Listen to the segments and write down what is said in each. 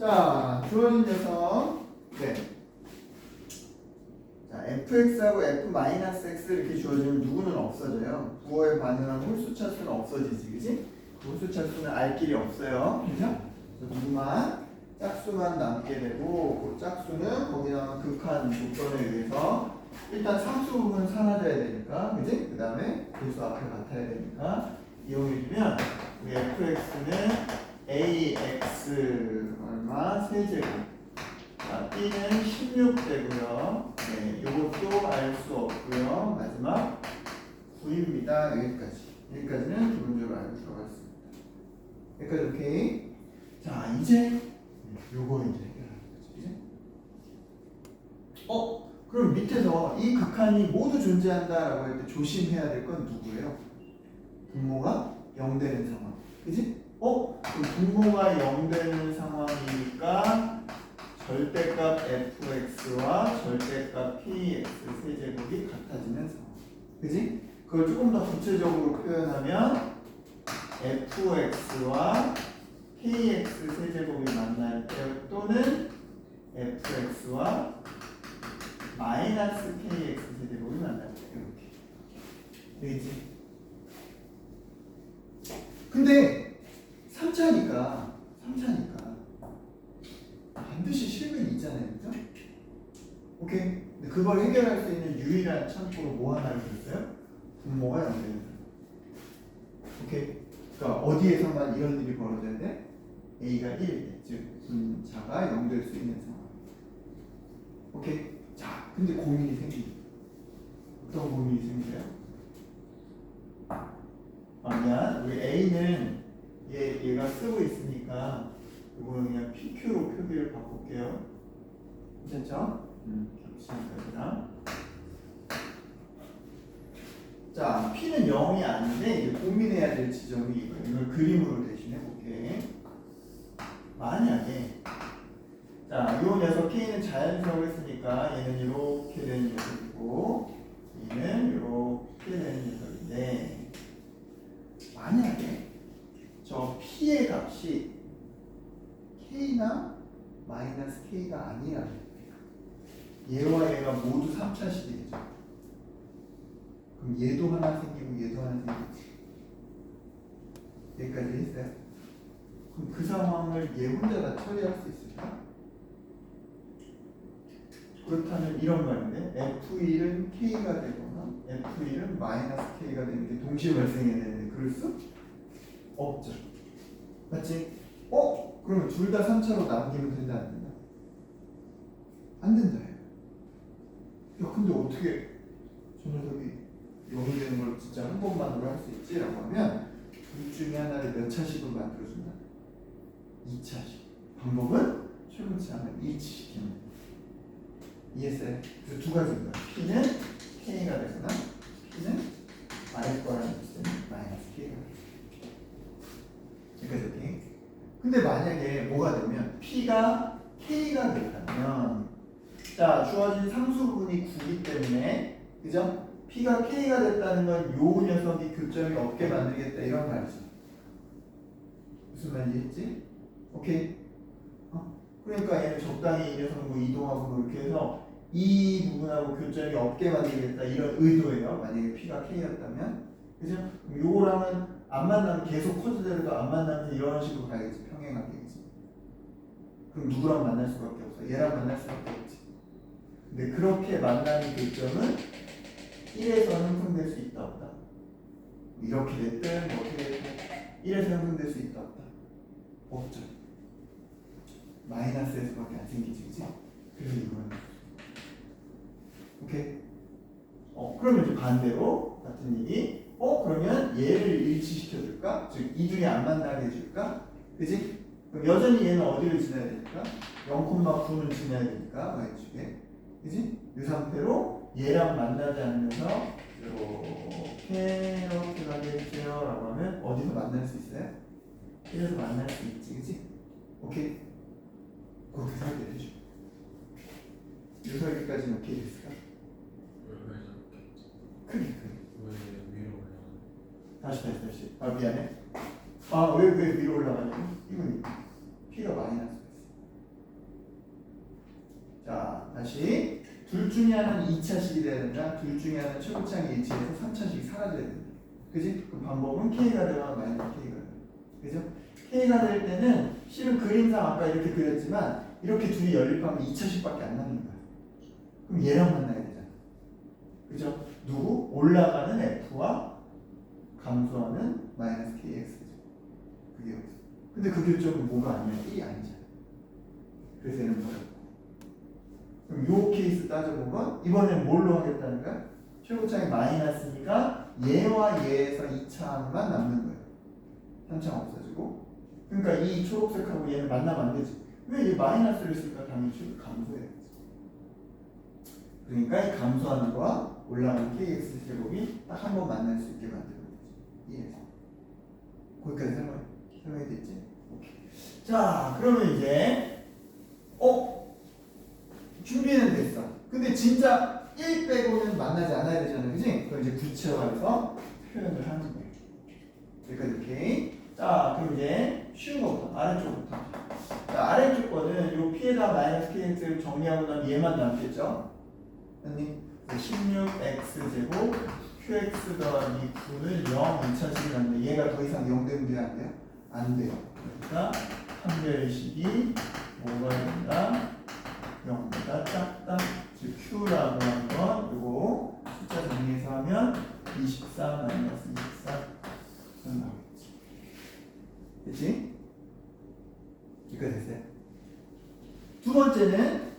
자, 주어진 녀석. 네. 자, fx하고 f-x 이렇게 주어지면 누구는 없어져요. 부호에 반응하는 홀수차수는 없어지지, 그지? 홀수차수는 알 길이 없어요. 그죠? 그래서 누구만 짝수만 남게 되고, 그 짝수는 거기 나오는 극한 조건에 의해서 일단 상수 부분은 사라져야 되니까, 그지? 그 다음에 개수 앞에 같아야 되니까 이용해주면 우리 fx는 ax 얼마 세제곱, 자, b는 16 되고요. 네, 이것도 알 수 없고요. 마지막 9입니다. 여기까지는 기본적으로 알고 들어갔습니다. 여기까지 오케이. 자, 이제 요거 이제 해결하는 거지. 그럼 밑에서 이 극한이 모두 존재한다라고 할 때 조심해야 될 건 누구예요? 분모가 0 되는 상황. 그지? 그럼 분모가 0 되는 상황이니까 절대값 fx와 절대값 px 세제곱이 같아지는 상황. 그지? 그걸 조금 더 구체적으로 표현하면 fx와 kx 세제곱이 만날 때 또는 fx와 마이너스 kx 세제곱이 만날 때 이렇게 되지. 근데 3차니까 반드시 실근이 있잖아요, 그죠? 오케이. 근데 그걸 해결할 수 있는 유일한 참고로 뭐 하나를 줬어요? 분모가 0 되는 상황. 오케이. 그러니까 어디에서만 이런 일이 벌어져야 돼? a가 1, 즉 분자가 0 될 수 있는 상황. 오케이. 자, 근데 고민이 생기죠. 어떤 고민이 생겨요? 미안. 우리 a는 얘가 쓰고 있으니까 이거는 그냥 PQ로 표기를 바꿀게요. 괜찮죠? 겹치는 거구나. 자, P는 0이 아닌데 이제 고민해야 될 지점이 이거예요. 이걸 그림으로 대신해 볼게. 만약에 자, 이 녀석 K는 자연수라고 했으니까 얘는 이렇게 되는 녀석이고 얘는 이렇게 되는 녀석인데 만약에 저 P의 값이 K나 마이너스 K가 아니라면 얘와 얘가 모두 3차식이겠죠. 그럼 얘도 하나 생기고 얘도 하나 생기지. 여기까지 했어요? 그럼 그 상황을 얘 혼자 다 처리할 수 있을까? 그렇다면 이런 말인데 F1은 K가 되거나 F1은 마이너스 K가 되는 게 동시에 발생해야 되는데 그럴 수 없죠. 맞지? 그러면 둘 다 3차로 남기면 된다 안 된다? 안 된다. 야, 근데 어떻게 저 녀석이 0이 되는 걸 진짜 한 번만으로 할 수 있지? 라고 하면 둘 중에 하나를 몇 차식으로 만들어준다? 2차식. 방법은 최고치 않은 2치시키면 이해했어요? 그래서 두 가지입니다. P는 K가 되거나 P는 말 거라는 뜻은 마이너스 K가 되거나 여기까지 오케이? 근데 만약에 뭐가 되면 P가 K가 된다면 자, 주어진 상수 부분이 9이기 때문에 그죠? P가 K가 됐다는 건 요 녀석이 교점이 없게 만들겠다 이런 말이죠. 무슨 말인지 했지? 오케이? 그러니까 얘는 적당히 이 녀석은 뭐 이동하고 뭐 이렇게 해서 이 부분하고 교점이 없게 만들겠다 이런 의도예요. 만약에 P가 K였다면 그죠? 요거랑은 안 만나면 계속 커지더라도 안 만나면서 이런 식으로 가야겠지. 평행하게겠지. 그럼 누구랑 만날 수밖에 없어? 얘랑 만날 수밖에 없지. 근데 그렇게 만나는 교점은 1에서 형성될 수 있다 없다. 이렇게 됐든 뭐 어떻게 됐든 1에서 형성될 수 있다 없다. 없죠. 마이너스에서밖에 안 생기지, 그치? 그래서 이거는 오케이? 그러면 이제 반대로 같은 얘기. 그러면 얘를 일치시켜줄까? 즉 이 둘이 안 만나게 해줄까? 그치? 그럼 여전히 얘는 어디를 지나야 되니까? 0,9는 지나야 되니까 y축에. 그치? 이 상태로 얘랑 만나지 않으면서 이렇게 가겠죠 라고 하면 어디서 만날 수 있어요? 이래서 만날 수 있지, 그치? 오케이? 그렇게 설계해줘. 이 설계까지는 오케이 됐을까? 크게 왜 위로 올라가? 다시. 미안해. 왜 위로 올라가냐고? 이건 P가 마이너스가 있어. 다시 둘 중에 하나는 2차식이 돼야 된다. 둘 중에 하나는 최고차항이 일치해서 3차식이 사라져야 된다. 그지? 그 방법은 K가 되거나 마이너스 K가 돼요. 그죠? K가 될 때는 실은 그림상 아까 이렇게 그렸지만 이렇게 둘이 연립하면 2차식밖에 안 남는 거야. 그럼 얘랑 만나야 되잖아. 그죠? 누구? 올라가는 F와 감소하는 마이너스 KX죠. 그게 여기서. 근데 그 교점은 뭐가 아니야? 1이 아니잖아. 그래서 얘는 버렸고. 그럼 요 케이스 따져보면 이번엔 뭘로 하겠다는 거야? 최고차항이 마이너스니까 얘와 얘에서 2차항만 남는 거예요. 3차항 없어지고. 그러니까 이 초록색하고 얘는 만나면 안 되지. 왜 얘 마이너스를 쓸까? 당연히 감소해야지. 그러니까 이 감소하는 거와 올라가는 KX 제곱이 딱 한 번 만날 수 있게 만드는 거지. 이해해서. 거기까지 설명이 됐지? 오케이. 자, 그러면 이제 준비는 됐어. 근데 진짜 1 빼고는 만나지 않아야 되잖아요. 그지? 그럼 이제 구체화해서 표현을 하는 거예요. 여기까지 오케이. 자, 그럼 이제 쉬운 거부터, 아래쪽부터. 자, 아래쪽 거는 요 P에다 마이너스 KX를 정리하고 나면 얘만 남겠죠? 아니, 16X제곱 QX 더하기 9는 0, 2차식이 남는데 얘가 더 이상 0 되면 돼요? 안 돼요? 안 돼요. 그러니까 판별식이 뭐가 된다? 0보다 작다. 즉 Q라고 하는 건 요거 숫자 정리해서 하면 24 마이너스 24 나오겠지. 됐지? 여기까지 됐어요. 두 번째는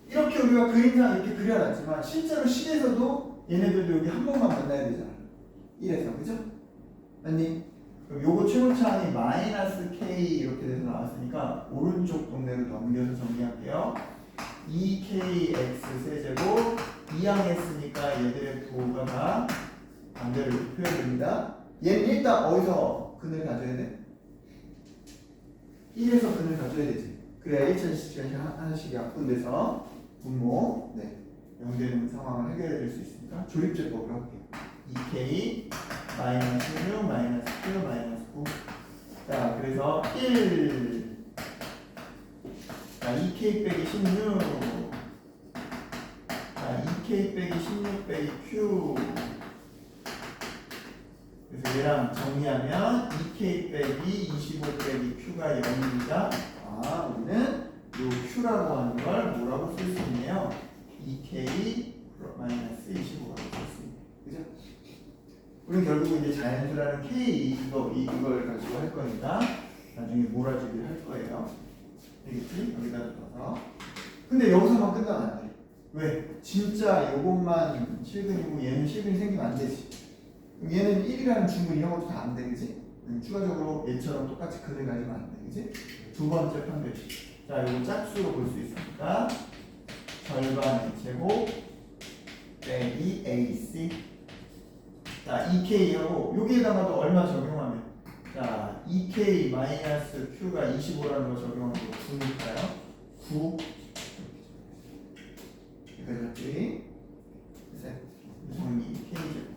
이렇게 우리가 그림상 이렇게 그려놨지만 실제로 식에서도 얘네들도 여기 한 번만 만나야 되잖아. 1에서 그죠? 맞니? 그럼 요거 최고차항이 마이너스 K 이렇게 돼서 나왔으니까 오른쪽 동네로 넘겨서 정리할게요. 2KX 세제곱 2항 했으니까 얘들의 부호가 다 반대로 이렇게 표현됩니다. 얘는 일단 어디서 근을 가져야 돼? 1에서 근을 가져야 되지. 그래야 1차식이 하나씩 약분돼서 분모 0되는 상황을 해결해 줄 수 있으니까 조립제법으로 할게요. 2K 마이너스 6 마이너스 Q 마이너스 9. 자, 그래서 1 자, 2K 빼기 16 자, 2K 빼기 16 빼기 Q. 그래서 얘랑 정리하면 2K 빼기 25 빼기 Q가 0입니다. 아, 우리는 요 Q라고 하는 걸 뭐라고 쓸 수 있네요? 2K 마이너스 25라고 쓸 수 있네요. 그죠? 우리는 결국 이제 자연수라는 K 이걸 가지고 할 거니까 나중에 몰아주기를 할 거예요. 되겠지? 여기다 넣어서. 근데 여기서만 끝나면 안 돼. 왜? 진짜 요것만 실근이고 얘는 실근이 생기면 안 되지. 그럼 얘는 1이라는 중근 이런 것도 다 안 돼, 그지? 추가적으로 얘처럼 똑같이 근을 가지면 안 돼, 그지? 두 번째 판별식. 자, 이거 짝수로 볼 수 있으니까 절반의 제곱 빼기 AC. 자, 2K하고 여기에다가도 얼마 적용하면 자, 2K 마이너스 Q가 25라는 거 적용하면 9니까요. 9 여기까지 정리 K제곱.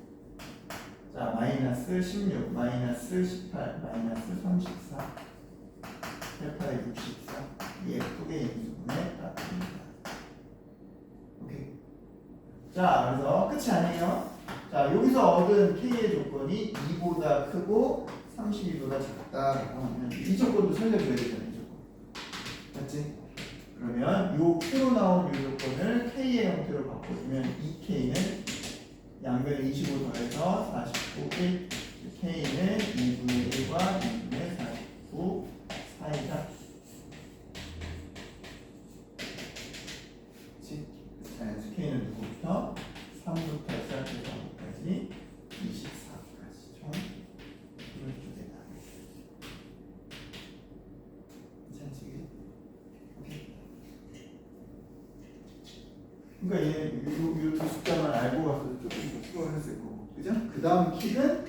자, 마이너스 16 마이너스 18 마이너스 34 18에 64 예쁘게 인수분해 납입니다. 오케이. 자, 그래서 끝이 아니에요. 자, 여기서 얻은 K의 조건이 2보다 크고 32보다 작다라고 하면 이 조건도 살려줘야 되잖아요. 이 조건. 맞지? 그러면 요 Q로 나온 이 조건을 K의 형태로 바꿔주면 2K는 양변에 25 더해서 49, 1 K는 2분의 1과 2분의 49 사이다. 그치? 자연수 K는 누구부터? 3부터 시작해서 5까지 24까지 총 22개다. 괜찮지? 오케이. 그러니까 얘 이 두 숫자만 알고 가서 조금 더 수고했을 거고, 그죠? 그 다음 킥은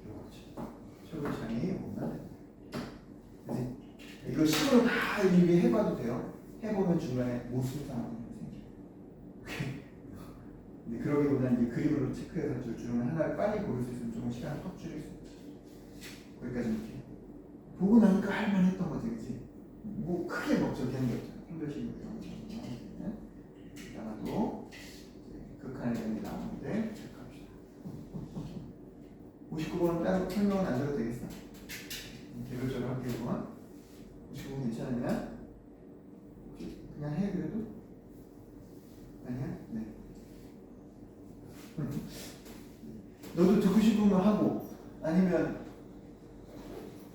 이거죠. 최고차항이 이거만. 그지? 이거 식으로 다 이미 해봐도 돼요. 해보면 중간에 못 쓴 상황이 생겨. 오케이. 근데 그러기보다는 이제 그림으로 체크해서 둘 중에 하나를 빨리 고를 수 있으면 조금 시간을 확 줄일 수 있죠. 거기까지 이렇게. 보고 나니까 할만했던 거지, 그지? 뭐 크게 걱정되는 게 없잖아. 판별식이고 이런 거. 설명은 안 줘도 되겠어? 개별적으로 할게요. 이거만 55분 괜찮으면 그냥 해 그래도? 아니야? 네. 너도 듣고 싶으면 하고 아니면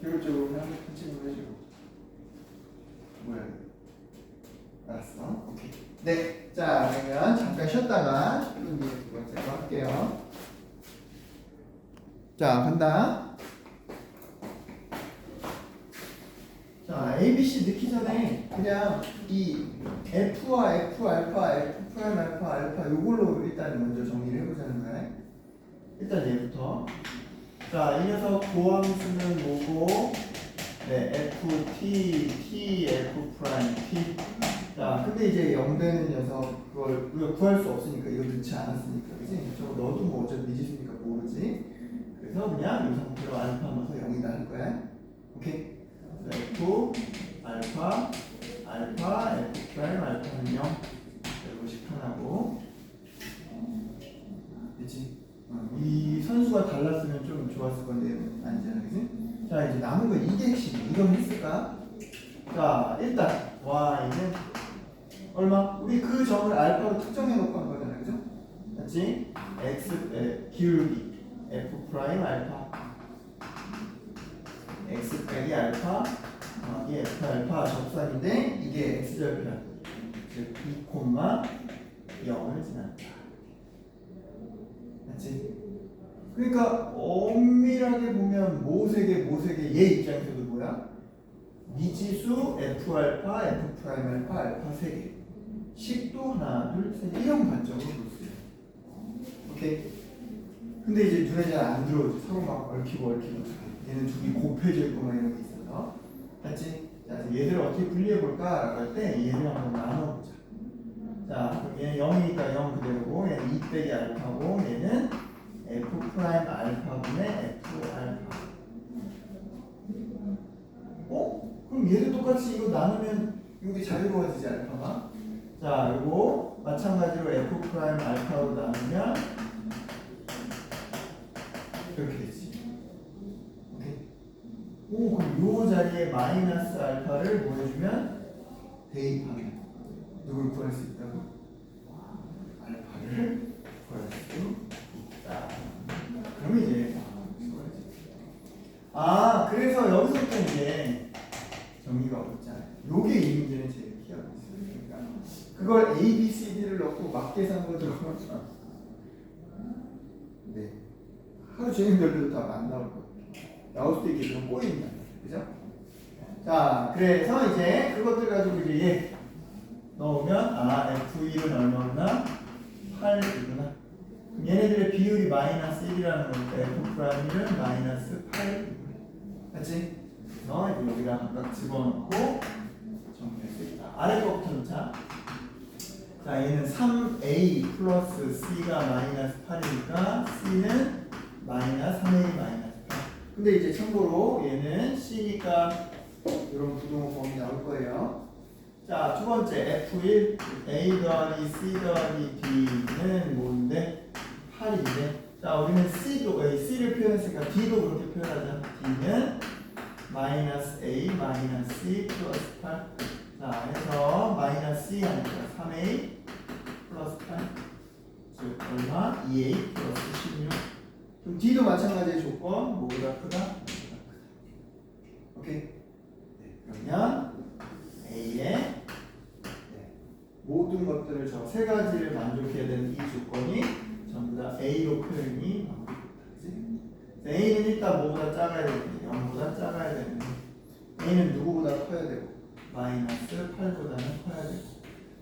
개별적으로 그냥 편집을 해주고 뭐야? 알았어. 오케이. 네. 자 그러면 잠깐 쉬었다가 10분 뒤에 두 번째로 할게요. 자 간다. 자 A, B, C 넣기 전에 그냥 이 F와 F 알파, F 프라임 알파, 알파 요걸로 일단 먼저 정리를 해보자는 거야. 일단 얘부터. 자 이 녀석 고함수는 뭐고? 네, F, T, T, F 프라임, T. 자, 근데 이제 0 되는 녀석 그걸 우리가 구할 수 없으니까 이거 넣지 않았으니까 그지? 저거 넣어도 뭐 어차피 미지수니까 모르지. 그래서 그냥 이 상태로 알파 넣어서 0이다 할 거야. 오케이? F, 알파, 알파, F 프라임, 알파는 0. 이것이 편하고. 그치? 이 선수가 달랐으면 좀 좋았을 건데 아니잖아, 그지? 자 이제 남은 거 이게 핵심이야. 이건 했을까? 자 일단 y는 얼마? 우리 그 점을 알파로 특정해 놓고 한 거잖아, 그죠? 맞지? x 기울기 f 프라임 알파 x 빼기 알파 이 f 알파 접선인데 이게 x 절편 즉 2,0을 지난다. 맞지? 그러니까 엄밀하게 보면 모세계 얘 입장에서도 뭐야? 미지수 f 알파, f 프라임 알파, 알파 3개 식도 하나, 둘, 셋 이런 관점으로 볼 수 있어요. 오케이? 근데 이제 눈에 잘 안 들어오지. 서로 막 얽히고 얘는 둘이 곱해져 있고 막 이런 게 있어서 맞지? 자, 얘들을 어떻게 분리해 볼까? 라고 할 때 얘를 한번 나눠보자. 자, 그럼 얘는 0이니까 0 그대로고 얘는 2 빼기 알파고 얘는 f 프라임 알파분의 f 알파. 그럼 얘도 똑같이 이거 나누면 여기 자유로워지지 알파가. 자, 이거 마찬가지로 f 프라임 알파로 나누면 이렇게 되지. 오케이. 그럼 요 자리에 마이너스 알파를 뭐 해주면 대입하면 누굴 구할 수 있다고? 알파를 구할 수 있다. 그럼 이제 그래서 여기서부터 이제 정리가 어렵잖아요. 요게 이 문제는 제일 피하고 있어요. 그러니까 그걸 A, B, C, D를 넣고 막 계산으로 들어가면 네. 하루 종일 별로 다 안 나올 거예요. 나올 수도 있겠지만 꼬입니다. 그죠? 자, 그래서 이제 그것들 가지고 이제 얘 넣으면 F1은 얼마구나? 8이구나. 얘네들의 비율이 마이너스 1이라는 거니까 F 프라임 1은 마이너스 8. 맞지? 그래서 이제 여기다 각각 집어넣고 정리할 수 있다. 아래 거부터 놓자. 자, 얘는 3a 플러스 c가 마이너스 8이니까 c는 마이너스 3a 마이너스 8. 근데 이제 참고로 얘는 c니까 이런 부동호 범위 나올 거예요. 자, 두 번째 F1 A 더하기 C 더하기 D는 뭔데? 8인데 자, 우리는 C를 표현했으니까 D도 그렇게 표현하자. D는 마이너스 A 마이너스 C 플러스 8. 자, 해서 마이너스 C 하니까 3A 플러스 8 즉 얼마? 2A 플러스 16. 그럼 D도 마찬가지의 조건 뭐보다 크다? 뭐보다 크다. 오케이? 네, 그러면 A의 모든 것들을 저 세 가지를 만족해야 되는 이 조건이 전부 다 A로 표현이 나오고 있다. A는 일단 뭐보다 작아야 되는데 0보다 작아야 되는데 A는 누구보다 커야 되고 마이너스 8보다는 커야 되고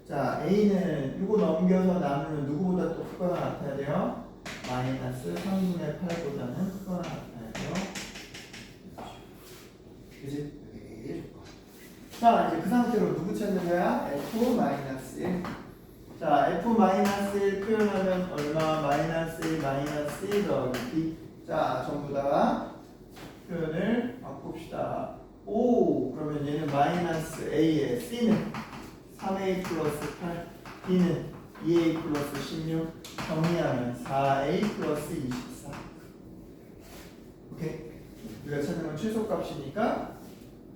자 A는 이거 넘겨서 남으면 누구보다 또 크거나 같아야 돼요? 마이너스 3분의 8보다는 크거나 같아야 돼요. 그치? 이게 조건. 자 이제 그 상태로 누구 찾는 거야? F-1 자 F-1 표현하면 얼마? 마이너스 1 마이너스 1 더하기 B 자 전부 다 표현을 바꿉시다. 오 그러면 얘는 마이너스 A에 C는 3A 플러스 8 B는 2A 플러스 16 정리하면 4A 플러스 24 오케이? 오케이? 우리가 찾는 건 최소값이니까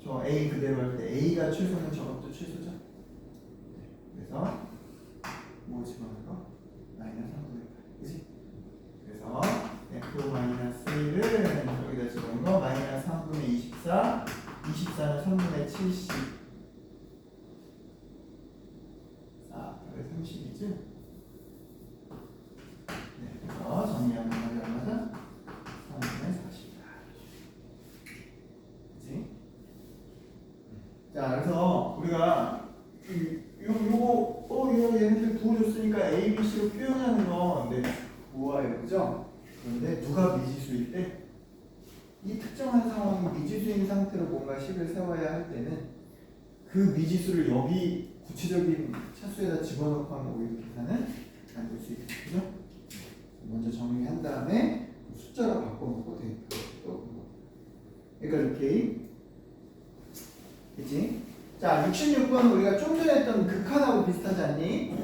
저 A 그대로 할 때 A가 최소는 저것도 최소죠. 그래서 뭐 집어넣은 거? 마이너스 3분의 8. 그치? 그래서 F-1을 여기다 집어넣은 거 마이너스 3분의 24 24는 3분의 70 30이지? 네, 그래서 정리하면 얼마죠? 3분의 40. 그치? 자, 그래서 우리가 이거 얘네들 부어줬으니까 A, B, C로 표현하는 건 네, 좋아요, 그죠? 그런데 누가 미지수일 때 이 특정한 상황이 미지수인 상태로 뭔가 식을 세워야 할 때는 그 미지수를 여기 구체적인 차수에다 집어넣고 하면 오히려 계산은 안 될 수 있겠죠, 그죠? 먼저 정리한 다음에 숫자로 바꿔놓고 되니까 또 그러니까 이렇게 그치? 자, 66번은 우리가 좀 전에 했던 극한하고 비슷하지 않니?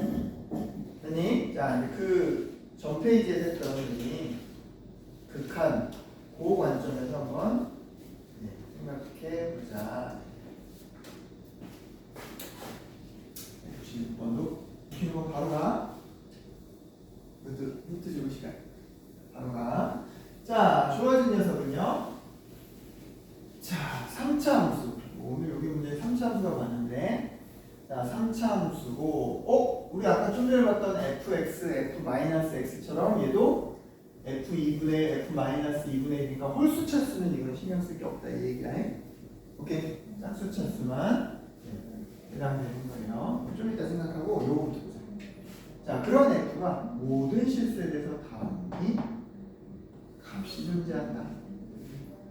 아니? 자, 이제 그 전 페이지에 했던 이 극한 그 관점에서 한번 생각해 보자. 66번도 66번 바로 가. 이것도 힌트 주고 시간. 바로 가. 자, 좋아진 녀석은요. 자, 3차 함수. 오늘 여기 문제에 3차 함수가 왔는데, 자, 3차 함수고, 우리 아까 좀 전에 봤던 fx, f-x처럼 얘도 f2분의 f-2분의 1이니까 홀수차 수는 이건 신경 쓸 게 없다 이 얘기야. 오케이? 짝수차 수만 해당되는 거예요. 좀 이따 생각하고 요거부터 보자. 자, 그런 f가 모든 실수에 대해서 다음이 값이 존재한다.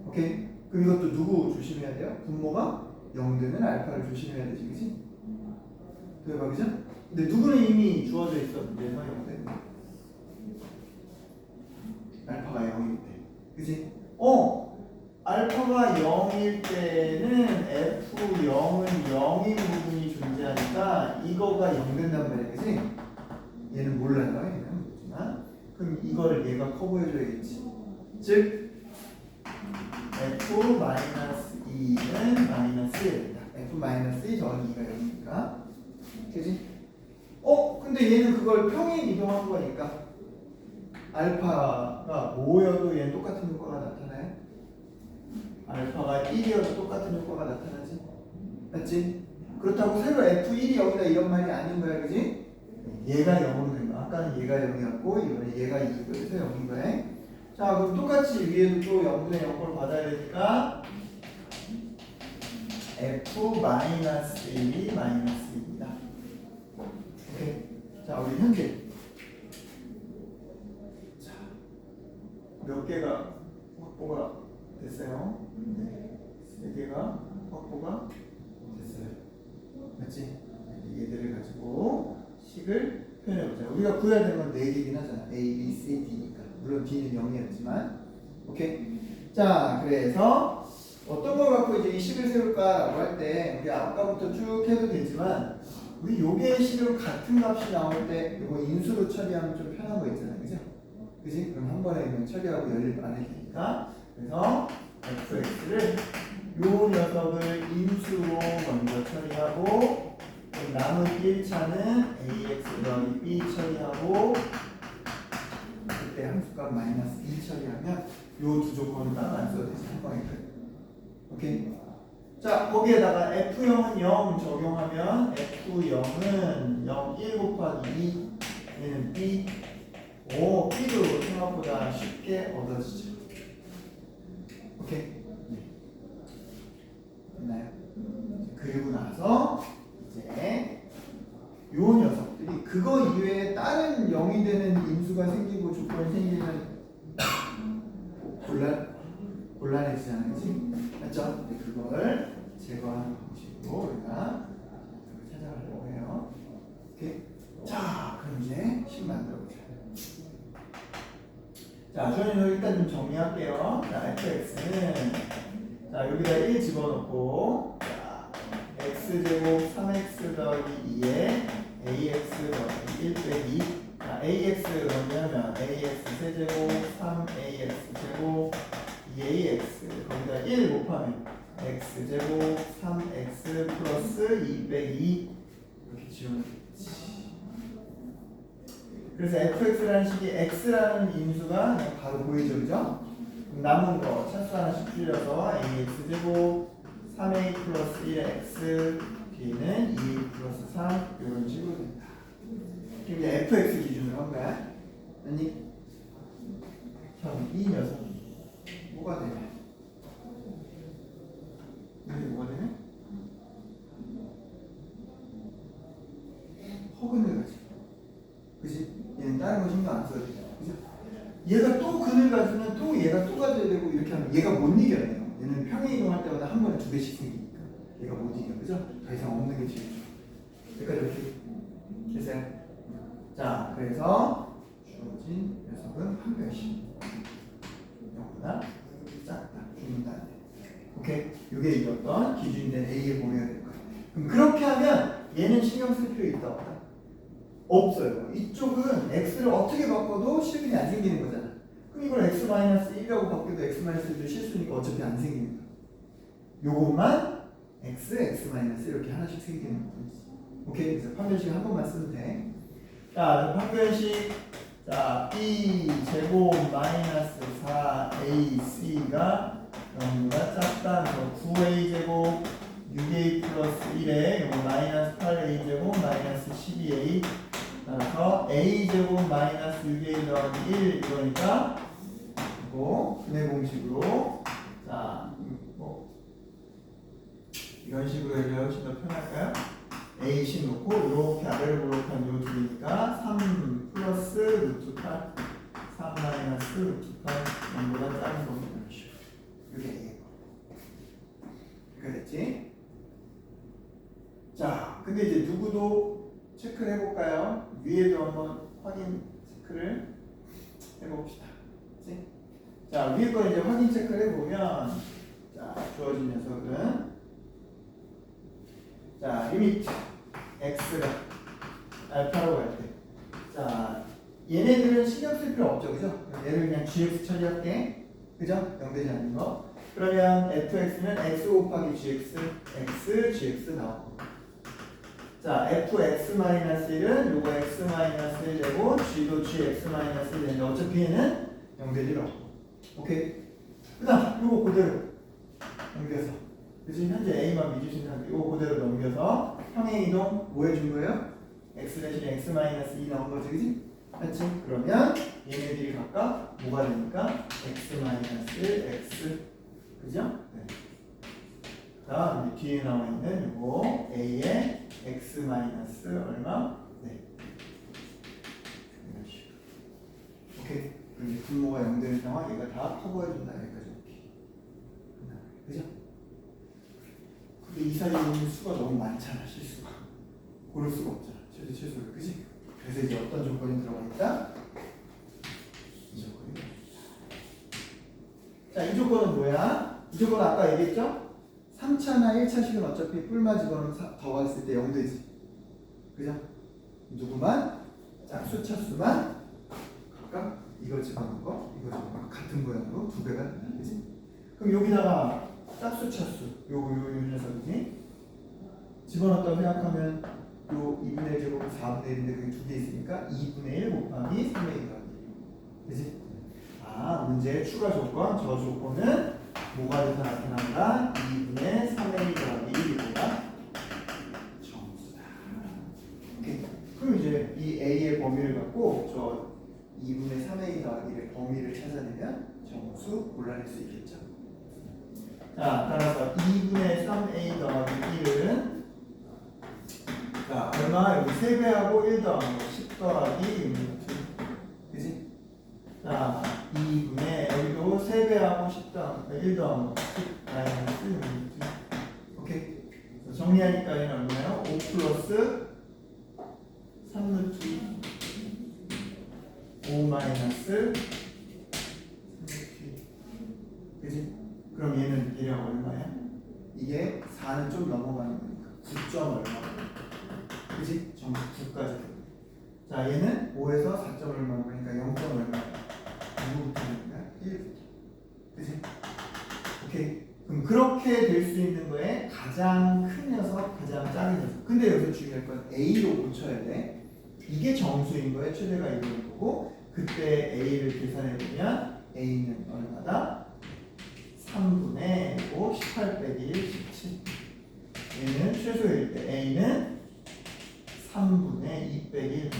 오케이? 그럼 이것도 누구 조심해야 돼요? 분모가 0되는 알파를 조심해야 되지, 그치? 대박이죠? 근데 누구는 이미 주어져 있어. 문제에서 0되는 거. 알파가 0일 때. 그치? 알파가 0일 때는 F0은 0인 부분이 존재하니까 이거가 0 된단 말이야. 그치? 얘는 몰라요. 얘는 모르지만. 그럼 이거를 얘가 커버해줘야겠지. 즉 F-2는 마이너스 1입니다. F-2 더하기 2가 0이니까. 그치? 근데 얘는 그걸 평행 이동한 거니까 알파가 뭐여도 얘는 똑같은 효과가 나타나요? 알파가 1이어도 똑같은 효과가 나타나지? 맞지? 그렇다고 새로 F1이 0이다 이런 말이 아닌 거야, 그지? 얘가 0으로 된 거야. 아까는 얘가 0이었고 이번에 얘가 2고 해서 0인 거야. 자, 그럼 똑같이 위에도 또 0분의 0꼴 받아야 되니까 F-1이 마이너스 2입니다. 오케이. 자, 우리 현재 자, 몇 개가 확보가 됐어요? 네. 3개가 확보가 됐어요. 맞지? 얘들을 가지고 식을 표현해보자. 우리가 구해야 되는 건 4개긴 하잖아. A, B, C, D니까. 물론 D는 0이었지만. 오케이? 자, 그래서 어떤 걸 갖고 이제 이 식을 세울까라고 할 때 우리 아까부터 쭉 해도 되지만 우리 요게 식으로 같은 값이 나올 때 이거 인수로 처리하면 좀 편한 거 있잖아요. 그죠? 그지? 그럼 한 번에 그냥 처리하고 열릴 많을 테니까. 그래서 fx를 요 녀석을 인수로 먼저 처리하고 남은 1차는 ax 더하기 b 처리하고 그때 함수값 마이너스 2 처리하면 요 두 조건을 딱 안 써도 되지. 한 번에 끝. 오케이? 자, 거기에다가 F0은 0 적용하면 F0은 0, 1 곱하기 2 얘는 B B도 생각보다 쉽게 얻어지죠. 오케이? 네. 됐나요? 그리고 나서 이제 요 녀석들이 그거 이외에 다른 0이 되는 인수가 생기고 조건이 생기면 곤란해지잖아요. 그치? 맞죠? 그걸 제거하는 방식으로 우리가 찾아가려고 해요. 오케이? 자, 그럼 이제 식 만들어보자. 자, 저는 일단 좀 정리할게요. 자, fx는 자, 여기다 1 집어넣고 자, x제곱 3x 더하기 2에 ax 더하기 1 빼기 2 자, ax 뭐냐면 ax 세제곱 3ax 제곱 2ax 거기다 1 곱하면 x제곱 3x 플러스 2 빼기 이렇게 지우면 되겠지. 그래서 fx라는 식이 x라는 인수가 그냥 바로 보이죠, 그죠? 그럼 남은 거 차수 하나씩 줄여서 ax제곱 3a 플러스 1의 x b는 2 플러스 3 이런 식으로 된다. 지금 이제 fx 기준으로 한 거야. 아니, 형, 이 녀석 뭐가 되냐? 이게 뭐가 되냐? 허근을 가지. 그지? 얘는 다른 거 신경 안 써도 돼. 그죠? 얘가 또 근을 가지면 또 얘가 또 가져야 되고 이렇게 하면 얘가 못 이겨내요. 얘는 평행 이동할 때마다 한 번에 두 개씩 생기니까 얘가 못 이겨. 그죠? 더 이상 없는 게 제일 좋아. 여기까지 이렇게 됐어요? 자, 그래서 주어진 녀석은 한 별씩 0보다 작다. 죽는다. 오케이? 이게 이었던 기준된 A의 범위가 될 거예요. 그럼 그렇게 하면 얘는 신경 쓸 필요 있다 없다? 없어요. 이쪽은 x를 어떻게 바꿔도 실근이 안 생기는 거잖아. 그럼 이걸 x-1이라고 바뀌어도 x-1도 실수니까 어차피 안 생기는 거야. 요것만 x, x- 이렇게 하나씩 생기는 거지. 오케이? 그래서 판별식 한 번만 쓰면 돼. 자, 판별식. 자, b 제곱 마이너스 4ac가 0보다 작다. 9a 제곱 6a 플러스 1에 요거 마이너스 8a 제곱 마이너스 12a 따라서 a 제곱 마이너스 6a 더하기 1 이거니까 이거 분해 공식으로 자 뭐 이런 식으로 해서 훨씬 더 편할까요? a씩 놓고 이렇게 아래를 볼록한 요 둘이니까 3 플러스 루트 8 3 마이너스 루트 8 0보다 작은 겁니다. 이게 a예요. 이렇게 됐지? 자, 근데 이제 누구도 체크를 해볼까요? 위에도 한번 확인 체크를 해봅시다. 그치? 자, 위에 거 이제 확인 체크를 해보면, 자, 주어진 녀석은, 자, 리미트 x가 알파로 갈 때, 자, 얘네들은 신경 쓸 필요 없죠, 그죠? 얘를 그냥 gx 처리할게, 그죠? 0되지 않는 거. 그러면 fx는 x 곱하기 gx, x, gx 나오고. 자, fx-1은 요거 x-1 되고 g도 gx-1 되는데 어차피 얘는 0될 일 없고. 오케이? 그 다음 요거 그대로 넘겨서 지금 현재 a만 미주신 상태 요거 그대로 넘겨서 평행이동 뭐 해준 거예요? x 대신에 x-2 나온 거지, 그지? 맞지? 그러면 얘네들이 각각 뭐가 되니까 x-x 그죠? 네. 다음 뒤에 나와 있는 요거 a의 x 마이너스 얼마? 네. 이런 식으로. 오케이. 그럼 이제 분모가 0되는 상황 얘가 다 커버해준다. 여기까지 오케이. 그죠? 근데 이 사이에 있는 수가 너무 많잖아. 실수가. 고를 수가 없잖아. 최대 최소를. 그지? 그래서 이제 어떤 조건이 들어가 있다? 이 조건이 들어가 있다. 자, 이 조건은 뭐야? 이 조건은 아까 얘기했죠? 3차나 1차식은 어차피 뿔마 집어넣으면 더했을 때 0되지. 그죠? 누구만? 짝수차수만 각각 이거 집어넣은 거, 이거 집어넣은 거 같은 모양으로 두 배가 된다. 그지? 그럼 여기다가 짝수차수, 요 녀석이지? 집어넣었다고 생각하면 요 2분의 1 제곱 4분의 1인데 그게 두 개 있으니까 2분의 1 곱하기 3의 1 더하기 1. 그지? 아, 문제의 추가 조건, 저 조건은 뭐가 돼서 나타난다? 2분의 3a 더하기 1이다. 정수다. 오케이. 그럼 이제 이 a의 범위를 갖고 저 2분의 3a 더하기 1의 범위를 찾아내면 정수 골라낼 수 있겠죠. 자, 따라서 2분의 3a 더하기 1은 자, 얼마? 여기 3배하고 1 더하는 거 10 더하기 6. 그지? 자, 2분의 여기도 3배하고 10 더하는 거 1 더하는 거 10 마이너스 6. 오케이? 정리하니까 얘는 얼마예요? 5 플러스 3루트 5 마이너스 3루트. 그지? 그럼 얘는 대략 얼마야? 이게 4는 좀 넘어가는 거니까 9점 얼마? 그지? 정수 9까지. 자, 얘는 5에서 4점 얼마? 그러니까 0점 얼마? 6부터 1부터. 그지? 이렇게 될 수 있는 거에 가장 큰 녀석, 가장 작은 녀석. 근데 여기서 중요할 건 A로 고쳐야 돼. 이게 정수인 거에 최대가 이걸 거고, 그때 A를 계산해 보면 A는 얼마다? 3분의 5, 18 빼기 1, 17. 얘는 최소일 때 A는 3분의 2 빼기 1.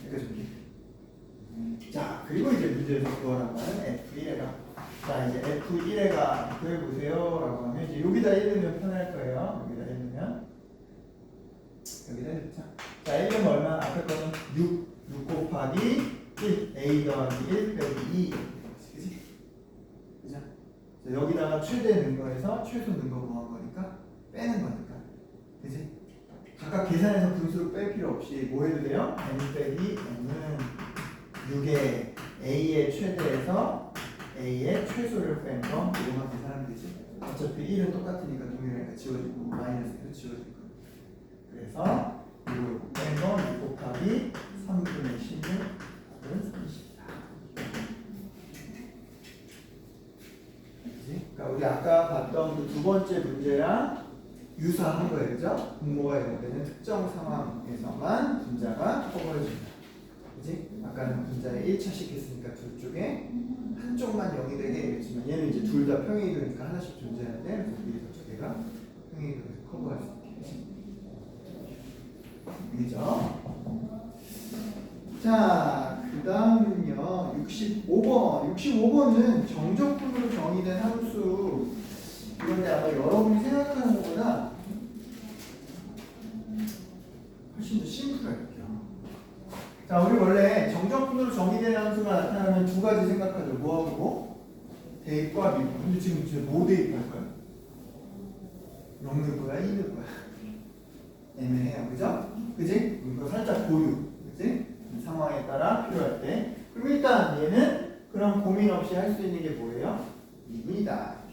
여기까지. 자, 그리고 이제 문제에서 구하라는 F1회가. 자, 이제 F1회가 구해보세요 라고 하면 이제 여기다 1 넣으면 편할 거예요. 여기다 1 넣으면 여기다 1 넣자. 자, 1 넣으면 얼마? 앞에 거는 6 곱하기 1 A 더하기 1 빼기 2. 그치? 그죠? 자, 여기다가 최대 넣은 거에서 최소 넣은 거 구한 거니까 빼는 거니까. 그치? 각각 계산해서 분수로 뺄 필요 없이 뭐 해도 돼요? n 빼기 n은 6의 a의 최대에서 a의 최소를 뺀 거 이거만 계산하면 되지. 어차피 1은 똑같으니까 동일하니까 지워지고 마이너스도 지워질 거. 그래서 이거 뺀 거 6 곱하기 3분의 16은 30이다. 그러니까 우리 아까 봤던 그 두 번째 문제랑 유사한 거예요, 그죠? 분모가 이용되는 특정 상황에서만 분자가 커버해준다. 그지? 아까는 분자에 1차씩 했으니까 둘 쪽에 한쪽만 0이 되게 했지만 얘는 이제 둘 다 평행이동이니까 하나씩 존재하는데 그래서 위에서 저기가 평행이동에서 커버할 수 있게. 그죠? 자, 그 다음은요 65번. 65번은 정적분으로 정의된 함수. 그런데 아마 여러분이 생각하는 것보다 훨씬 더 심플할게요. 자, 우리 원래 정적분으로 정의된 함수가 나타나면 두 가지 생각하죠. 뭐하고 뭐? 대입과 미분. 근데 지금 이제 뭐 대입할 거야? 0 넣을 거야? 2 넣을 거야? 애매해요. 그죠? 그지? 이거 살짝 보유. 그지? 상황에 따라 필요할 때. 그럼 일단 얘는 그럼 고민 없이 할 수 있는 게 뭐예요? 미분이다.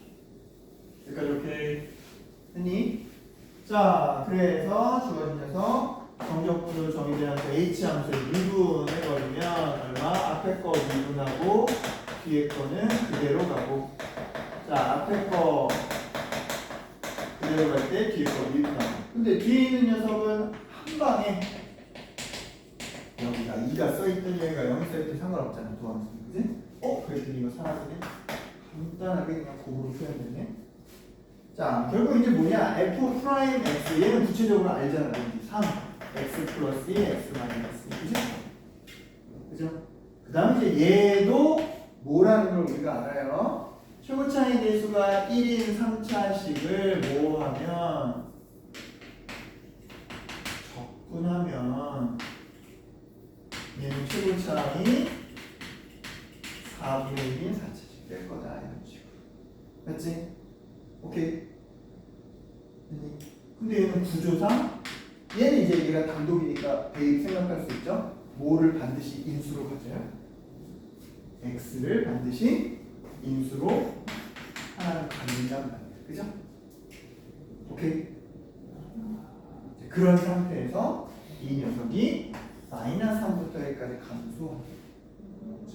여기까지 오케이 했니? 자, 그래서 주어진 녀석 정적분으로 정의된 함수 H함수의 미분해 버리면 얼마? 앞에 거 미분하고 뒤에 거는 그대로 가고. 자, 앞에 거 그대로 갈 때 뒤에 거 미분하고. 근데 뒤에 있는 녀석은 한 방에 여기가 2가 써있든 여기가 0이 써있든 상관없잖아. 두 함수. 그지? 그랬더니 이거 사라지네. 간단하게 그냥 곱으로 표현됐네. 자, 결국 이제 뭐냐? f 프라임 x. 얘는 구체적으로 알잖아. 3 x 플러스 2 x 마이너스 2. 그죠? 그죠? 그 다음에 이제 얘도 뭐라는 걸 우리가 알아요. 최고 차이 대수가 1인 3차식을 뭐 하면 적분하면 얘는 최고 차이 4분의 1인 4차식 될 거다. 이런 식으로. 맞지? 오케이. 근데 얘는 구조상 얘는 이제 얘가 단독이니까 대입 생각할 수 있죠. 뭐를 반드시 인수로 가져요? x를 반드시 인수로 하나를 갖는단 말이에요. 그죠? 오케이. 그런 상태에서 이 녀석이 마이너스 3부터 1까지 감소합니다. 즉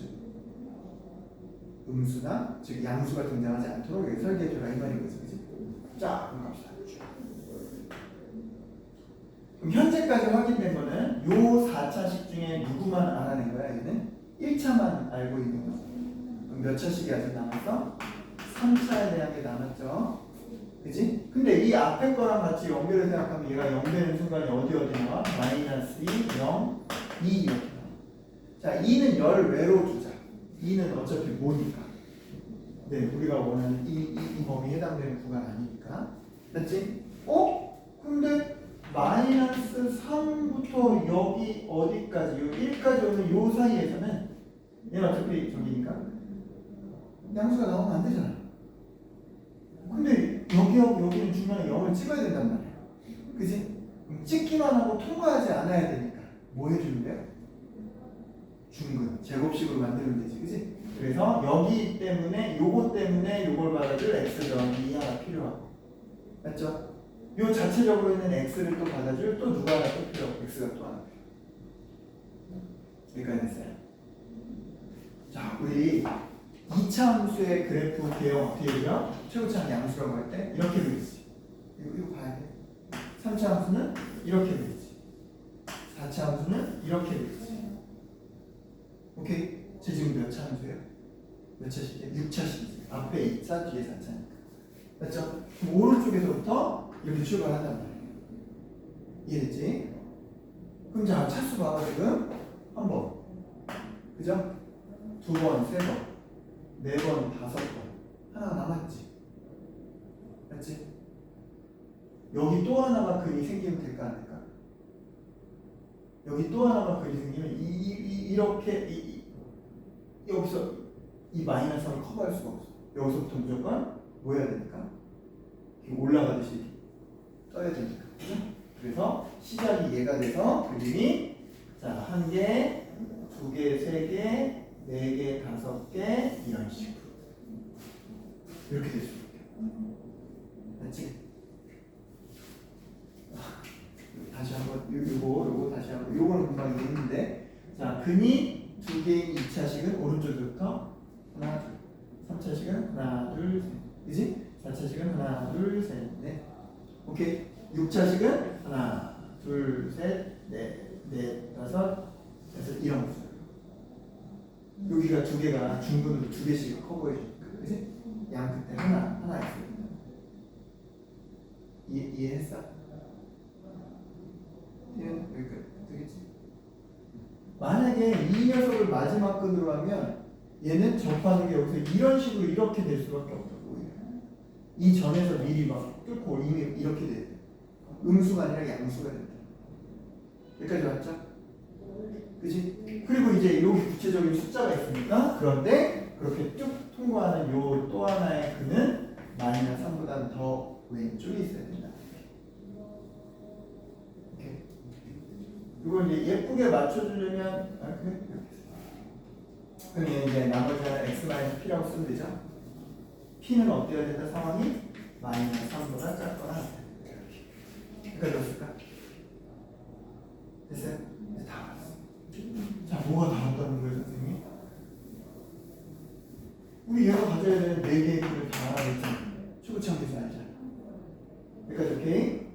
음수나 즉 양수가 등장하지 않도록 여기 설계해줘라 이 말인 거지. 그치? 자, 그럼 갑시다. 그럼 현재까지 확인된 거는 요 4차식 중에 누구만 알아낸 거야? 얘는 1차만 알고 있는 거죠. 그럼 몇 차식이 아직 남았어? 3차에 대한 게 남았죠. 그지? 근데 이 앞에 거랑 같이 연결해서 생각하면 얘가 0 되는 순간이 어디 나와? 마이너스 2, 0, 2 이렇게 나와. 자, 2는 열 외로 두자. 2는 어차피 뭐니까. 네, 우리가 원하는 이 범위에 해당되는 구간 아니니까. 맞지? 근데 마이너스 3부터 여기 어디까지, 요 1까지 오는 요 사이에서는 얘는 어차피 저기니까 양수가 나오면 안 되잖아. 근데 여기하고 여기는 중간에 0을 찍어야 된단 말이야. 그지? 찍기만 하고 통과하지 않아야 되니까 뭐 해주는데요? 중근, 제곱식으로 만들면 되지. 그지? 그래서 여기 때문에 요거 때문에 요걸 받아줄 x 더하기 2 하나 필요하고. 맞죠? 요 자체적으로 있는 x를 또 받아줄 또 누가 하나 또 필요하고 x가 또 하나 필요하고. 여기까지 됐어요. 자, 우리 2차 함수의 그래프 개형 어떻게 되죠? 최고차항 양수라고 할 때 이렇게 그리지. 이거 봐야 돼. 3차 함수는 이렇게 그리지. 4차 함수는 이렇게 그리지. 오케이? 제 지금 몇 차 함수예요? 몇 차식이에요? 6차식이지. 앞에 2차, 뒤에 4차니까. 맞죠? 그럼 오른쪽에서부터 이렇게 출발한단 말이에요. 이해됐지? 그럼 자, 차수 봐봐 지금. 한 번. 그죠? 두 번, 세 번, 네 번, 다섯 번. 하나 남았지. 맞지? 여기 또 하나가 글이 생기면 될까 안 될까? 여기 또 하나가 글이 생기면 이렇게 여기서 이 마이너스를 커버할 수가 없어. 여기서부터 무조건 뭐 해야 되니까? 올라가듯이 써야 되니까. 그죠? 그래서 시작이 얘가 돼서 그림이 자, 한 개, 두 개, 세 개, 네 개, 다섯 개 이런 식으로 이렇게 될 수 있게. 맞지? 다시 한번 요거 다시 한번 요거는 금방 이해했는데 자, 근이 두 개인 2차식은 오른쪽부터 하나, 둘. 3차식은 하나, 둘, 셋. 그지? 4차식은 하나, 둘, 셋, 넷. 오케이. 6차식은 하나, 둘, 셋, 넷, 다섯, 여섯 이런 거. 여기가 두 개가 중근으로 두 개씩 커버해 주니까. 그지? 양 끝에 하나 있어요. 이해했어? 여기까지 되겠지? 만약에 이 녀석을 마지막 끈으로 하면 얘는 접하는 게 여기서 이런 식으로 이렇게 될 수밖에 없다고. 이 전에서 미리 막 뚫고 이미 이렇게 돼. 음수가 아니라 양수가 된다. 여기까지 왔죠? 그지? 그리고 이제 여기 구체적인 숫자가 있으니까 그런데 그렇게 쭉 통과하는 요 또 하나의 근은 마이너스 3보다는 더 왼쪽에 있어야 된다. 오케이. 이걸 이제 예쁘게 맞춰주려면 그래? 그럼 이제 나머지 하나 x-p라고 쓰면 되죠? p는 어때야 된다? 상황이 마이너스 3보다 작거나 같다. 여기까지 왔을까? 됐어요? 이제 다 왔어. 자, 뭐가 나왔다는 거예요, 선생님? 우리 얘가 가져야 되는 4개의 글을 다 알아냈잖아. 초고치항 계산 알잖아. 여기까지 오케이?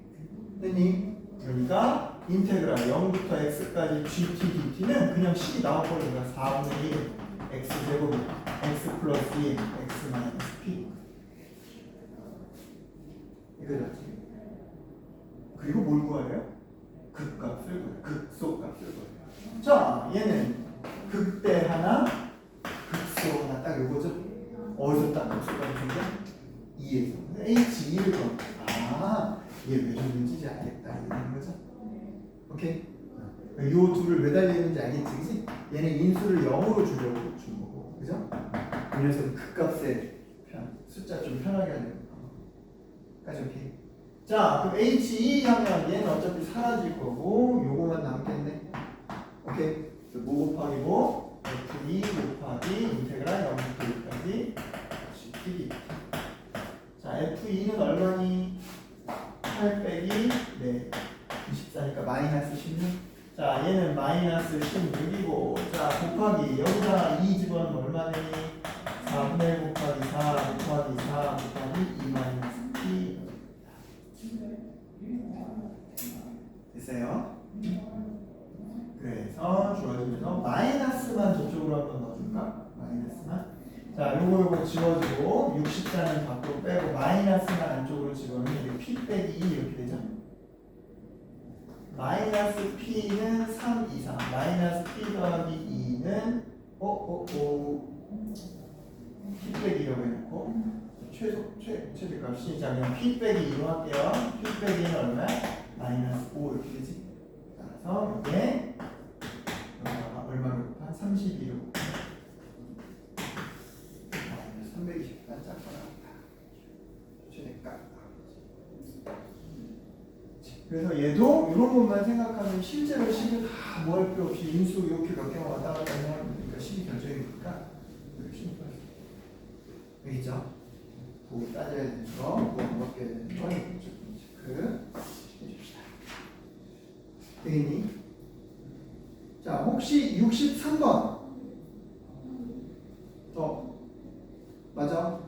됐니? 그러니까 인테그랄 0부터 x까지 gt dt는 그냥 식이 나와버리니까 4분의 1 x제곱 x 플러스 2 x 마이너스 p 이거 맞지? 그리고 뭘 구하래요? 극값을 구해요. 극소값을 구해요. 자, 얘는 극대 하나, 극소 하나 딱 요거죠? 어디서 딱 극소값이 생겨? 2에서 h2를 구하면 얘 왜 줬는지 이제 알겠다 이런 거죠? 오케이? 요 둘을 왜 달리는지 알겠지? 그치? 얘는 인수를 0으로 주려고 준 거고 그죠? 이 녀석은 극값에 숫자 좀 편하게 하려고 까지 오케이? 자, 그럼 H2 하면 얘는 어차피 사라질 거고 요거만 남겠네. 오케이? 뭐 곱하기고 F2 곱하기 인테그랄 0부터 1까지 GT. 자, F2는 얼마니? 8 빼기 4 24니까 마이너스 16. 자, 얘는 마이너스 16이고 자, 곱하기 여기다 2 집어넣으면 얼마 되니? 4분의 1 곱하기 4 곱하기 4 곱하기 2 마이너스 P. 됐어요? 그래서 주어지면서 마이너스만 저쪽으로 한번 넣어줄까? 마이너스만. 자, 요거 지워지고 64는 밖으로 빼고 마이너스만 안쪽으로 집어넣으면 이게 P 빼기 2 이렇게 되죠? 마이너스 P는 3 이상 마이너스 P 더하기 2는 P 빼기 2라고 해놓고 최대값이 자 그냥 P 빼기 2로 할게요. P 빼기 2는 얼마야? 마이너스 5 이렇게 되지. 따라서 이게 얼마로 곱한? 32로 마이너스 320가 작거나 최대값. 그래서 얘도 이런 것만 생각하면 실제로 식을 다 뭐 할 필요 없이 인수 이렇게 몇 개만 왔다 갔다 하면 그러니까 식이 결정이니까 이렇게 쉽게 알겠죠? 뭐 따져야 되는 거, 뭐 먹게 되는 거 체크 해줍시다. 되겠니? 자, 혹시 63번 맞아?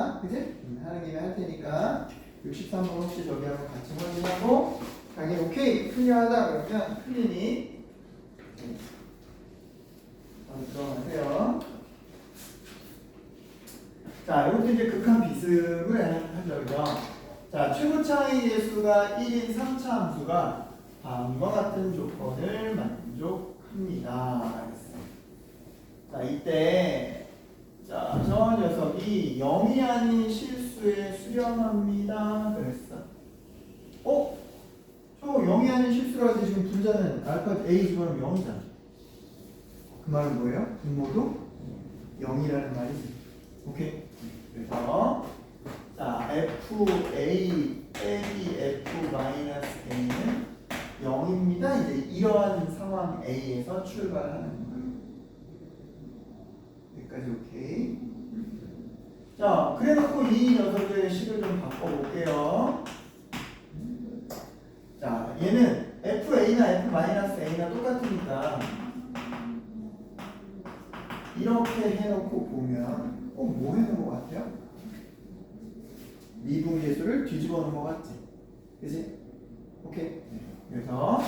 테니까, 그지? 하는 김에 할 테니까 63번 혹시 저기 한번 같이 확인하고 당연히 오케이 클리어하다 그러면 클리닉 들어가세요. 자, 이것도 이제 극한 비습을 하죠, 그죠? 자, 최고 차이 계수가 1인 3차 함수가 다음과 같은 조건을 만족합니다. 자, 이때 자, 저 녀석이 0이 아닌 실수에 수렴합니다. 그랬어. 어? 저 0이 아닌 실수라고 해서 지금 분자는 알파 A 집어넣으면 0이잖아. 그 말은 뭐예요? 분모도 0이라는 말이지. 오케이? 그래서 자, FA 빼기 F 마이너스 A는 0입니다. 이제 이러한 상황 A에서 출발하는 거예요. 여기까지 오케이. 자, 그래놓고 이 녀석의 식을 좀 바꿔볼게요. 자, 얘는 FA나 F-A나 똑같으니까 이렇게 해놓고 보면 꼭 뭐 해놓은 것 같아요? 미분계수를 뒤집어 놓은 것 같지? 그치? 오케이. 그래서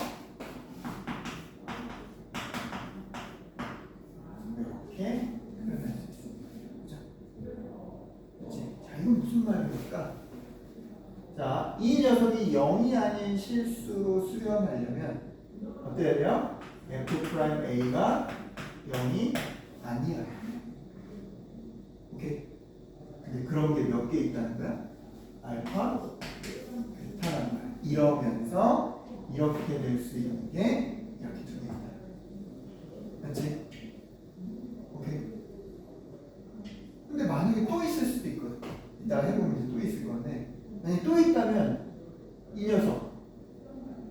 이렇게 표현할 수 있습니다. 자, 그치? 자, 이건 무슨 말입니까? 자, 이 녀석이 0이 아닌 실수로 수렴하려면 어떻게 해야 돼요? F'A가 0이 아니야. 오케이? 근데 그런 게 몇 개 있다는 거야? 알파, 베타라는 거야. 이러면서 이렇게 될 수 있는 게 이렇게 두 개 있다. 맞지? 오케이? 근데 만약에 또 있을 수도 있거든. 이따가 해보면 이제 또 있을 건데 만약에 또 있다면 이 녀석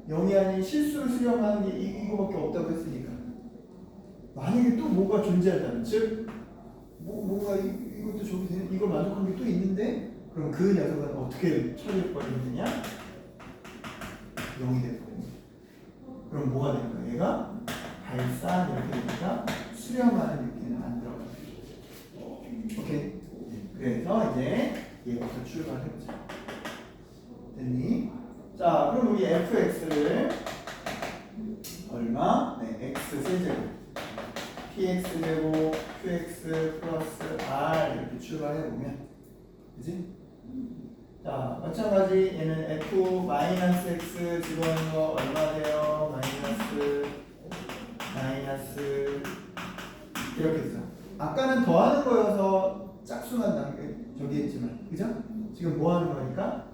0이 아닌 실수를 수렴하는 게 이거밖에 없다고 했으니까 만약에 또 뭐가 존재한다면 즉 뭔가 이것도 저기 되는 이걸 만족한 게 또 있는데 그럼 그 녀석은 어떻게 처리해버리느냐? 0이 돼버립니다. 그럼 뭐가 되는 거야? 얘가 발산 이렇게 되니까 수렴하는 느낌은 안 들어가요. 오케이? 그래서 이제 얘부터 출발해보자. 됐니? 자, 그럼 우리 fx를 얼마? 네, x 세제곱 px제곱 qx 플러스 r 이렇게 출발해보면 그치? 자, 마찬가지 얘는 f 마이너스 x 집어넣는 거 얼마 돼요? 마이너스 이렇게 했어. 아까는 더하는 거여서 짝수만 저기 했지만 그죠? 지금 뭐 하는 거니까?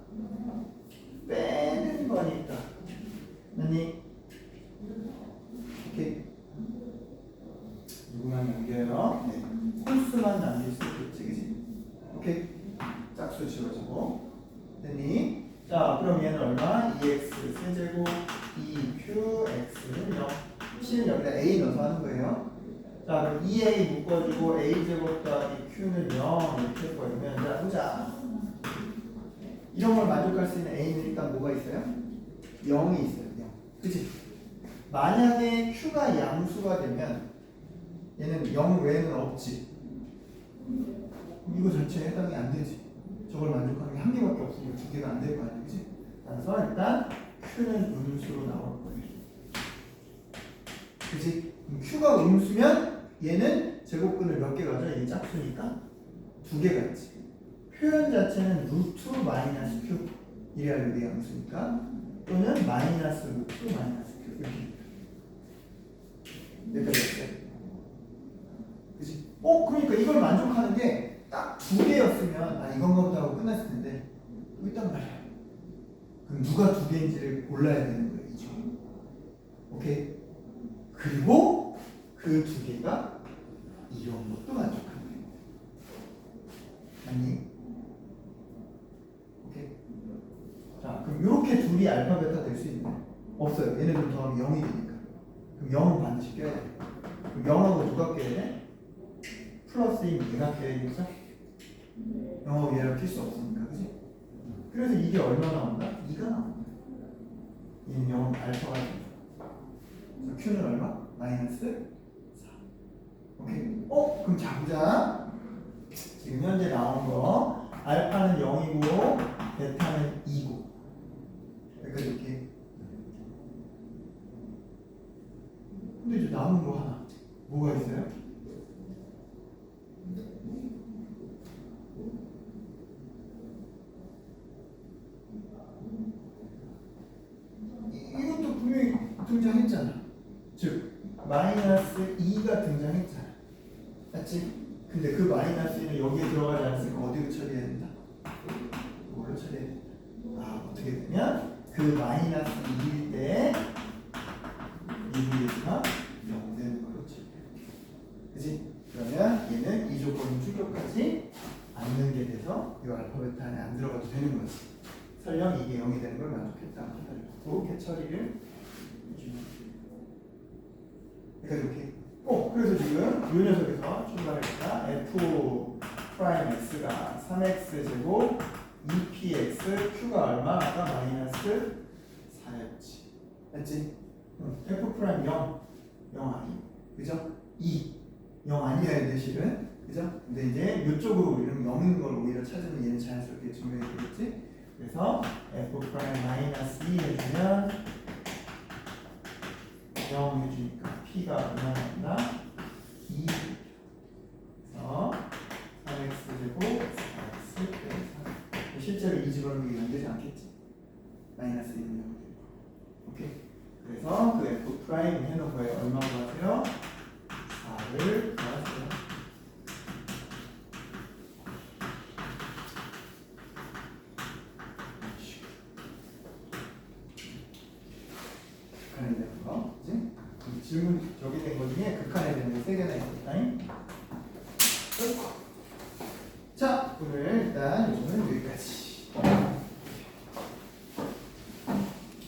빼는 거니까 아니 오케이 누구만 남겨요? 네. 홀수만 남길 수 있겠지 그치? 오케이 짝수 지워지고 됐니? 자 그럼 얘는 얼마? 2x 세제곱 2qx는 0 C는 여기다 a 넣어서 하는 거예요. 자 그럼 2a 묶어주고 a제곱 더하기 q는 0 이렇게 해버리면 자 보자 이런 걸 만족할 수 있는 a는 일단 뭐가 있어요? 0이 있어요 0 그치? 만약에 q가 양수가 되면 얘는 0 외에는 없지 이거 자체에 해당이 안 되지 저걸 만족하는 게 한 개밖에 없으니까 두 개가 안 될 거 아니야 그치? 그래서 일단 q는 음수로 나올 거예요 그치? q가 음수면 얘는 제곱근을 몇 개 가져? 얘 짝수니까 두 개 같지 표현 자체는 루트 마이너스 q 이래야 여기 양수니까 또는 마이너스 루트 마이너스 q 이렇게 여기까지 됐어요 그치? 그러니까 이걸 만족하는 게 딱 두 개였으면 아 이건가 보다 하고 끝났을 텐데 또 있단 말이야 그럼 누가 두 개인지를 골라야 되는 거예요 이 중에 오케이? 그리고 그 두 개가 이런 것도 만족하는 거예요 아니? 오케이? 자 그럼 이렇게 둘이 알파 베타 될 수 있나요? 없어요 얘네들 더하면 0이 되니까 그럼 0은 반드시 껴야 돼 그럼 0하고 누가 껴야 돼? 플러스인 얘가 껴야겠죠? 0하고 얘를 낄 수 없으니까 그치? 그래서 이게 얼마 나온다? 2가 나온다 얘는 0은 알파가 된다 그래서 q는 얼마? 마이너스 4 오케이? 그럼 자 보자 지금 현재 나온 거 알파는 0이고 베타는 2고 여기까지 이렇게. 근데 이제 남은 거 하나 뭐가 있어요? 이것도 분명히 등장했잖아. 즉 마이너스 2가 등장했잖아. 맞지? 근데 그 마이너스 2는 여기에 들어가지 않았으니까 어디로 처리해야 된다? 이걸로 처리해야 된다. 아, 어떻게 되면 그 마이너스 2일 때 미분계수가 0 되는 걸로 처리해야 돼. 그치? 그러면 얘는 이 조건이 충족하지 않는 게 돼서 이 알파 베타 안에 안 들어가도 되는 거지. 설령 이게 0이 되는 걸 만족했다 하더라도 그렇게 처리를 해주면 돼. 그러니까 이렇게. 그래서 지금 이 녀석에서 출발했다. f 프라임 x가 3x 제곱 2px q가 얼마? 아까 마이너스 4였지. 맞지? f 프라임 0 아니 그죠? 0 아니어야 돼 실은. 그죠? 근데 이제 이쪽으로 우리는 0인 걸 오히려 찾으면 얘는 자연스럽게 증명이 되겠지? 그래서 f 프라임 마이너스 2 해주면 0 해주니까 p가 얼마나 된다? 2. 그래서 3x 제곱 4x 빼기 3. 실제로 이 집어넣는 게 연되지 않겠지? 마이너스 1은 연되고. 오케이. 그래서 그 f 프라임 해놓은 거에 얼마 구하세요? 4를 구하세요. 극한이 되는 거, 그치? 질문 저기 된 거 중에 극한이 되는 거 3개나 있었다. 자, 오늘 일단 이거는 여기까지.